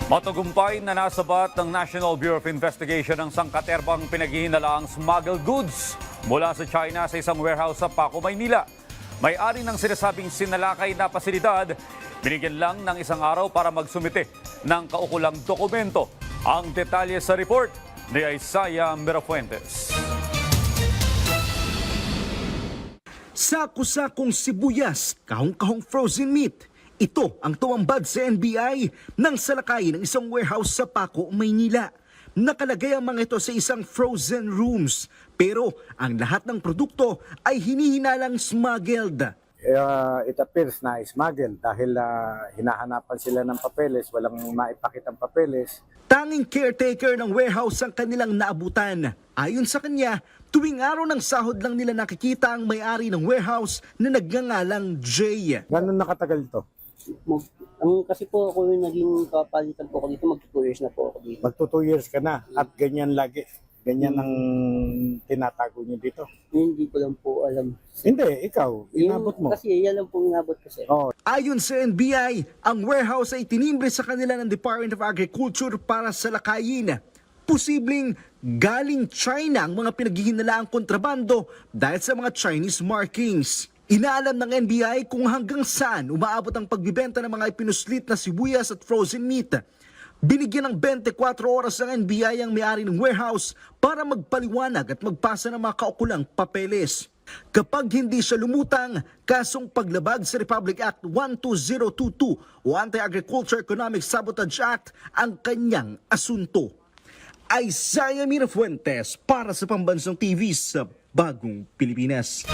Matagumpay na nasabat ng National Bureau of Investigation ang sangkaterbang pinaghihinalaang smuggled goods mula sa China sa isang warehouse sa Paco, Maynila. May-ari ng sinasabing sinalakay na pasilidad, binigyan lang ng isang araw para magsumite ng kaukulang dokumento. Ang detalye sa report ni Isaiah Mirafuentes. Sako-sakong sibuyas, kahong-kahong frozen meat. Ito ang tumambad sa NBI nang salakay ng isang warehouse sa Paco, Maynila. Nakalagay ang mga ito sa isang frozen rooms. Pero ang lahat ng produkto ay hinihinalang smuggled. It appears na smuggled dahil hinahanapan sila ng papeles, walang maipakitang papeles. Tanging caretaker ng warehouse ang kanilang naabutan. Ayon sa kanya, tuwing araw ng sahod lang nila nakikita ang may-ari ng warehouse na nagngangalang Jay. Ganun nakatagal ito? Kasi po ako yung naging kapalitan po ako dito, mag-2 years na po ako dito. Magto 2 years ka na at ganyan lagi. Ganyan ang tinatago niyo dito. Hindi ko lang po alam. Hindi, ikaw, inabot mo. Kasi yan lang po inabot ko sir. Oh, Ayon sa NBI, ang warehouse ay tinimbre sa kanila ng Department of Agriculture para salakayin. Posibleng galing China ang mga pinaghihinalaang kontrabando dahil sa mga Chinese markings. Inaalam ng NBI kung hanggang saan umaabot ang pagbibenta ng mga ipinuslit na sibuyas at frozen meat. Binigyan ng 24 oras ang NBI ang may-ari ng warehouse para magpaliwanag at magpasa ng mga kaukulang papeles. Kapag hindi siya lumutang, kasong paglabag sa Republic Act 12022 o Anti-Agriculture Economic Sabotage Act ang kanyang asunto. Isaiah Mirafuentes para sa Pambansang TV sa Bagong Pilipinas.